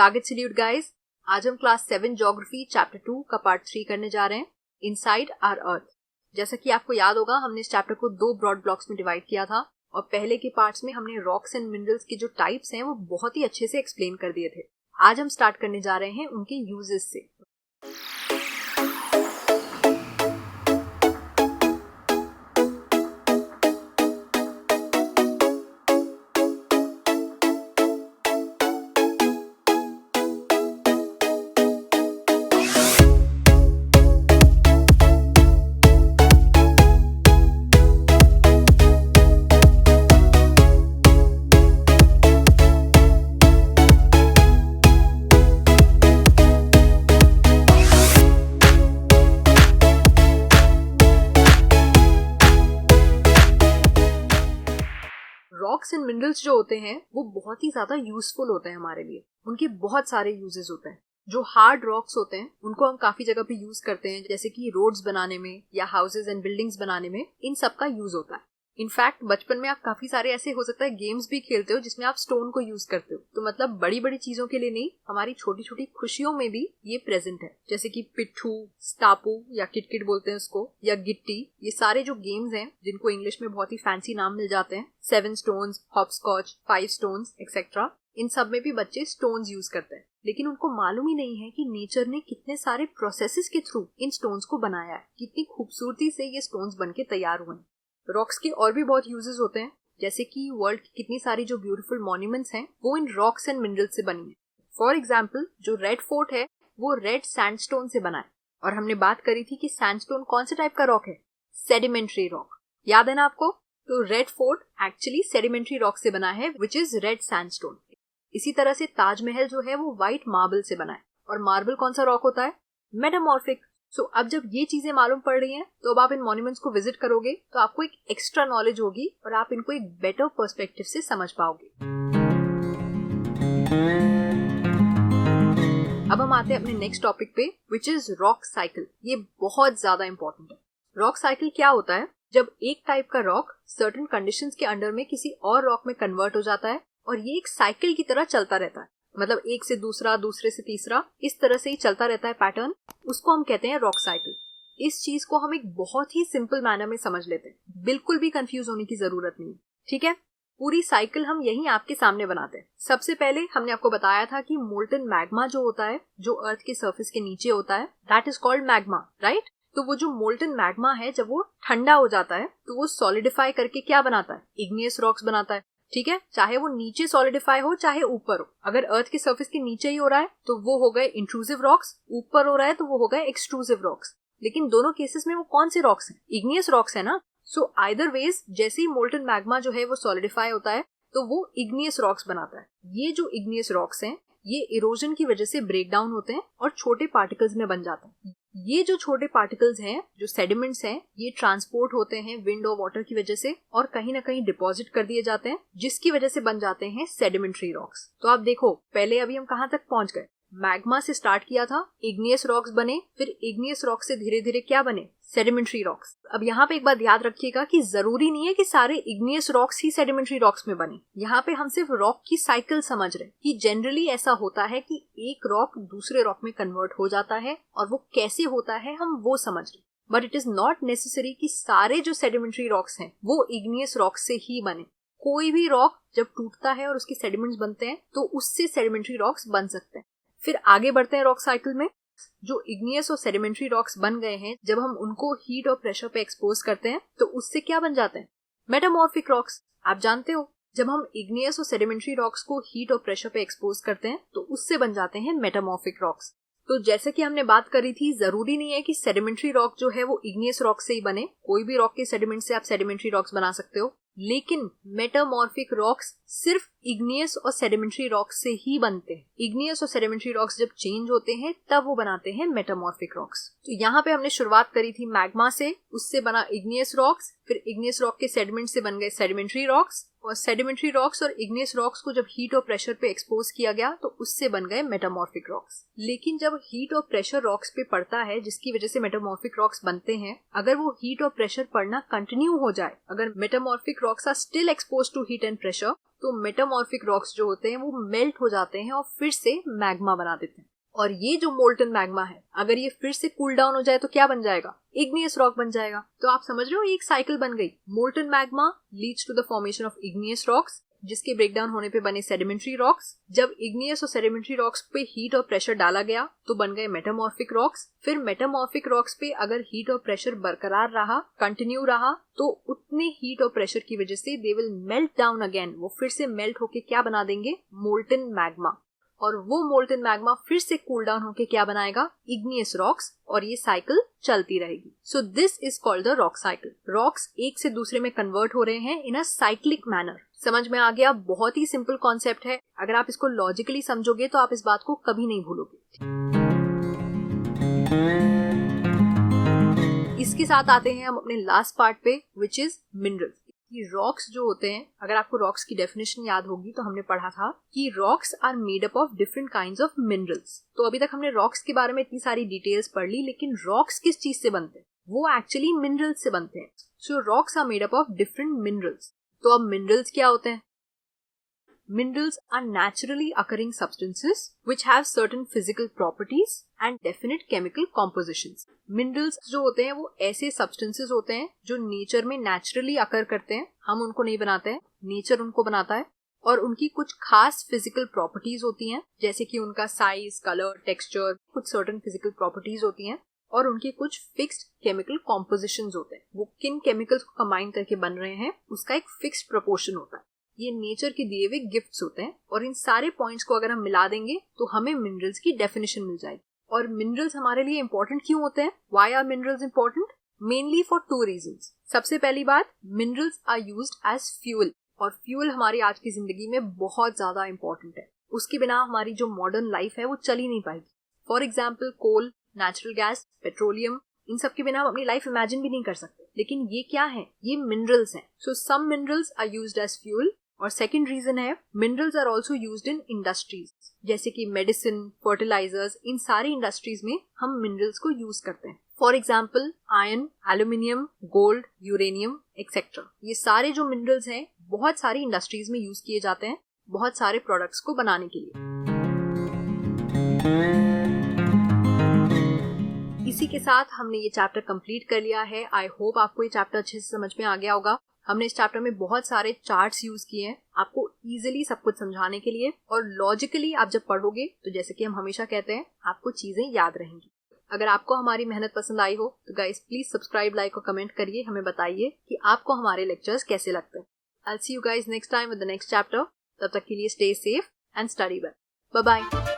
Target salute guys. आज हम class 7 geography chapter 2 का पार्ट 3 करने जा रहे हैं, इनसाइड आवर अर्थ। जैसा कि आपको याद होगा, हमने इस चैप्टर को 2 ब्रॉड ब्लॉक्स में डिवाइड किया था और पहले के पार्ट्स में हमने रॉक्स एंड मिनरल्स के जो टाइप्स हैं वो बहुत ही अच्छे से एक्सप्लेन कर दिए थे। आज हम स्टार्ट करने जा रहे हैं उनके यूजेस से। रॉक्स एंड मिनरल्स जो होते हैं वो बहुत ही ज्यादा यूजफुल होते हैं हमारे लिए। उनके बहुत सारे यूजेस होते हैं। जो हार्ड रॉक्स होते हैं उनको हम काफी जगह पे यूज करते हैं, जैसे कि रोड्स बनाने में या हाउसेज एंड बिल्डिंग्स बनाने में इन सब का यूज होता है। इनफैक्ट बचपन में आप काफी सारे ऐसे हो सकता है गेम्स भी खेलते हो जिसमें आप स्टोन को यूज करते हो। तो मतलब बड़ी बड़ी चीजों के लिए नहीं, हमारी छोटी छोटी खुशियों में भी ये प्रेजेंट है, जैसे कि पिट्ठू, स्टापू या किटकिट बोलते हैं उसको, या गिट्टी। ये सारे जो गेम्स हैं जिनको इंग्लिश में बहुत ही फैंसी नाम मिल जाते हैं, 7 स्टोन्स, हॉपस्कॉच, 5 स्टोन्स एक्सेट्रा, इन सब में भी बच्चे स्टोन्स यूज करते हैं। लेकिन उनको मालूम ही नहीं है कि नेचर ने कितने सारे प्रोसेसेस के थ्रू इन स्टोन्स को बनाया है, कितनी खूबसूरती से ये स्टोन्स बन के तैयार हुए हैं। रॉक्स के और भी बहुत यूजेस होते हैं, जैसे कि वर्ल्ड की कितनी सारी जो ब्यूटीफुल मॉन्यूमेंट्स हैं वो इन रॉक्स एंड मिनरल्स से बनी है। फॉर एग्जाम्पल जो रेड फोर्ट है वो रेड सैंडस्टोन से बना है। और हमने बात करी थी कि सैंडस्टोन कौन से टाइप का रॉक है, सेडिमेंट्री रॉक। याद है ना आपको? तो red fort actually sedimentary rock से बना है, विच इज रेड सैंडस्टोन। इसी तरह से ताजमहल जो है वो व्हाइट मार्बल से बना है। और मार्बल कौन सा रॉक होता है? मेटामॉर्फिक। सो अब जब ये चीजें मालूम पड़ रही हैं तो अब आप इन मॉन्यूमेंट्स को विजिट करोगे तो आपको एक एक्स्ट्रा नॉलेज होगी और आप इनको एक बेटर पर्सपेक्टिव से समझ पाओगे। अब हम आते हैं अपने नेक्स्ट टॉपिक पे, विच इज रॉक साइकिल। ये बहुत ज्यादा इंपॉर्टेंट है। रॉक साइकिल क्या होता है? जब एक टाइप का रॉक सर्टेन कंडीशंस के अंडर में किसी और रॉक में कन्वर्ट हो जाता है और ये एक साइकिल की तरह चलता रहता है, मतलब एक से दूसरा, दूसरे से तीसरा, इस तरह से ही चलता रहता है पैटर्न, उसको हम कहते हैं रॉक साइकिल। इस चीज को हम एक बहुत ही सिंपल मैनर में समझ लेते हैं, बिल्कुल भी कंफ्यूज होने की जरूरत नहीं। ठीक है, पूरी साइकिल हम यही आपके सामने बनाते हैं। सबसे पहले हमने आपको बताया था कि मोल्टन मैग्मा जो होता है, जो अर्थ के सरफेस के नीचे होता है, that is called magma, right? तो वो जो मोल्टन मैग्मा है, जब वो ठंडा हो जाता है तो वो सॉलिडिफाई करके क्या बनाता है? इग्नियस रॉक्स बनाता है। ठीक है, चाहे वो नीचे सॉलिडिफाई हो चाहे ऊपर हो। अगर अर्थ के सरफेस के नीचे ही हो रहा है तो वो हो गए इंट्रूसिव रॉक्स, ऊपर हो रहा है तो वो हो गए एक्सट्रूसिव रॉक्स। लेकिन दोनों केसेस में वो कौन से रॉक्स हैं? इग्नियस रॉक्स है ना। सो आइदर वेज जैसे ही मोल्टन मैग्मा जो है वो सॉलिडिफाई होता है तो वो इग्नियस रॉक्स बनाता है। ये जो इग्नियस रॉक्स हैं ये इरोजन की वजह से ब्रेक डाउन होते हैं और छोटे पार्टिकल्स में बन जाते हैं। ये जो छोटे पार्टिकल्स हैं, जो सेडिमेंट्स हैं, ये ट्रांसपोर्ट होते हैं विंड और वाटर की वजह से और कहीं ना कहीं डिपॉजिट कर दिए जाते हैं, जिसकी वजह से बन जाते हैं सेडिमेंट्री रॉक्स। तो आप देखो, पहले अभी हम कहाँ तक पहुंच गए? मैग्मा से स्टार्ट किया था, इग्नियस रॉक्स बने, फिर इग्नियस रॉक्स से धीरे धीरे क्या बने? Sedimentary rocks. अब यहाँ पे एक बात याद रखिएगा कि जरूरी नहीं है कि सारे इग्नियस रॉक्स ही सेडिमेंट्री रॉक्स में बने। यहाँ पे हम सिर्फ रॉक की साइकिल समझ रहे हैं कि जनरली ऐसा होता है कि एक रॉक दूसरे रॉक में कन्वर्ट हो जाता है, और वो कैसे होता है हम वो समझ रहे हैं। But it is not necessary कि सारे जो सेडिमेंट्री रॉक्स हैं वो इग्नियस रॉक्स से ही बने। कोई भी रॉक जब टूटता है और उसके सेडिमेंट्स बनते हैं तो उससे सेडिमेंट्री रॉक्स बन सकते हैं। फिर आगे बढ़ते हैं रॉक साइकिल में। जो इग्नियस और सेडिमेंट्री रॉक्स बन गए हैं, जब हम उनको हीट और प्रेशर पे एक्सपोज करते हैं तो उससे क्या बन जाते हैं? Metamorphic rocks. आप जानते हो, जब हम इग्नियस और सेडिमेंट्री रॉक्स को हीट और प्रेशर पे एक्सपोज करते हैं तो उससे बन जाते हैं मेटामॉर्फिक रॉक्स। तो जैसे कि हमने बात करी थी, जरूरी नहीं है कि सेडिमेंट्री रॉक जो है वो इग्नियस रॉक से ही बने। कोई भी रॉक के सेडिमेंट से आप सेडिमेंट्री रॉक्स बना सकते हो, लेकिन मेटामॉर्फिक रॉक्स सिर्फ इग्नियस और सेडिमेंट्री रॉक्स से ही बनते हैं। इग्नियस और सेडिमेंट्री रॉक्स जब चेंज होते हैं तब वो बनाते हैं मेटामॉर्फिक रॉक्स। तो यहाँ पे हमने शुरुआत करी थी मैग्मा से, उससे बना इग्नियस रॉक्स, फिर इग्नियस रॉक के सेडिमेंट से बन गए सेडिमेंट्री रॉक्स, और सेडिमेंट्री रॉक्स और इग्नियस रॉक्स को जब हीट और प्रेशर पे एक्सपोज किया गया तो उससे बन गए मेटामॉर्फिक रॉक्स। लेकिन जब हीट और प्रेशर रॉक्स पे पड़ता है जिसकी वजह से मेटामॉर्फिक रॉक्स बनते हैं, अगर वो हीट और प्रेशर पड़ना कंटिन्यू हो जाए, अगर metamorphic rocks are still expose to heat and pressure, तो मेटामॉर्फिक रॉक्स जो होते हैं वो मेल्ट हो जाते हैं और फिर से मैग्मा बना देते हैं। और ये जो मोल्टन मैग्मा है, अगर ये फिर से कूल डाउन हो जाए तो क्या बन जाएगा? इग्नियस रॉक बन जाएगा। तो आप समझ रहे हो, एक साइकिल बन गई। Molten magma leads to the formation of igneous rocks, जिसके ब्रेकडाउन होने पे बने सेडिमेंट्री रॉक्स। जब इग्नियस और सेडिमेंट्री रॉक्स पे हीट और प्रेशर डाला गया तो बन गए मेटामॉर्फिक रॉक्स। फिर मेटामॉर्फिक रॉक्स पे अगर हीट और प्रेशर बरकरार रहा, कंटिन्यू रहा, तो उतने हीट और प्रेशर की वजह से they will melt down again. वो फिर से मेल्ट होके क्या बना देंगे? Molten magma. और वो मोल्टन मैग्मा फिर से कूल डाउन होके क्या बनाएगा? इग्नियस रॉक्स, और ये साइकिल चलती रहेगी। So this is called the rock cycle. Rocks एक से दूसरे में कन्वर्ट हो रहे हैं इन अ साइक्लिक मैनर। समझ में आ गया? बहुत ही सिंपल कॉन्सेप्ट है। अगर आप इसको लॉजिकली समझोगे तो आप इस बात को कभी नहीं भूलोगे। इसके साथ आते हैं हम अपने लास्ट पार्ट पे, विच इज मिनरल्स। कि रॉक्स जो होते हैं, अगर आपको रॉक्स की डेफिनेशन याद होगी तो हमने पढ़ा था कि rocks are made up of different kinds of minerals. तो अभी तक हमने रॉक्स के बारे में इतनी सारी डिटेल्स पढ़ ली, लेकिन रॉक्स किस चीज से बनते हैं? वो एक्चुअली मिनरल्स से बनते हैं। So rocks are made up of different minerals. तो अब मिनरल्स क्या होते हैं? Minerals are naturally occurring substances which have certain physical properties and definite chemical compositions. Minerals जो होते हैं वो ऐसे substances होते हैं जो नेचर में naturally occur करते हैं। हम उनको नहीं बनाते हैं, नेचर उनको बनाता है। और उनकी कुछ खास physical properties होती हैं, जैसे कि उनका size, color, texture, कुछ certain physical properties होती हैं। और उनके कुछ फिक्स्ड केमिकल कॉम्पोजिशंस होते हैं। वो किन केमिकल्स को कंबाइन करके बन रहे हैं उसका एक फिक्स्ड प्रोपोर्शन होता है। ये नेचर के दिए हुए गिफ्ट्स होते हैं, और इन सारे पॉइंट्स को अगर हम मिला देंगे तो हमें मिनरल्स की डेफिनेशन मिल जाएगी। और मिनरल्स हमारे लिए इंपॉर्टेंट क्यों होते हैं? Why are minerals important? Mainly for 2 reasons. सबसे पहली बात, minerals are used as fuel, और फ्यूल हमारी आज की जिंदगी में बहुत ज्यादा इंपॉर्टेंट है। उसके बिना हमारी जो मॉडर्न लाइफ है वो चल ही नहीं पाएगी। For example coal, natural gas, petroleum, इन सब के बिना हम अपनी लाइफ इमेजिन भी नहीं कर सकते। लेकिन ये क्या है? ये मिनरल्स हैं। So some minerals are used as fuel. और सेकंड रीजन है, minerals are also used in industries, जैसे कि मेडिसिन, फर्टिलाइजर्स, इन सारी इंडस्ट्रीज में हम मिनरल्स को यूज करते हैं। For example iron, aluminium, gold, uranium etcetera. ये सारे जो मिनरल्स हैं बहुत सारी इंडस्ट्रीज में यूज किए जाते हैं, बहुत सारे प्रोडक्ट्स को बनाने के लिए। इसी के साथ हमने ये चैप्टर कंप्लीट कर लिया है। आई होप आपको ये चैप्टर अच्छे से समझ में आ गया होगा। हमने इस चैप्टर में बहुत सारे चार्ट्स यूज किए हैं आपको इजीली सब कुछ समझाने के लिए, और लॉजिकली आप जब पढ़ोगे तो जैसे कि हम हमेशा कहते हैं, आपको चीजें याद रहेंगी। अगर आपको हमारी मेहनत पसंद आई हो तो गाइस प्लीज सब्सक्राइब, लाइक और कमेंट करिए। हमें बताइए कि आपको हमारे लेक्चर्स कैसे लगते हैं। I will see you guys next time with the next chapter. तब तक के लिए stay safe and study well. Bye bye.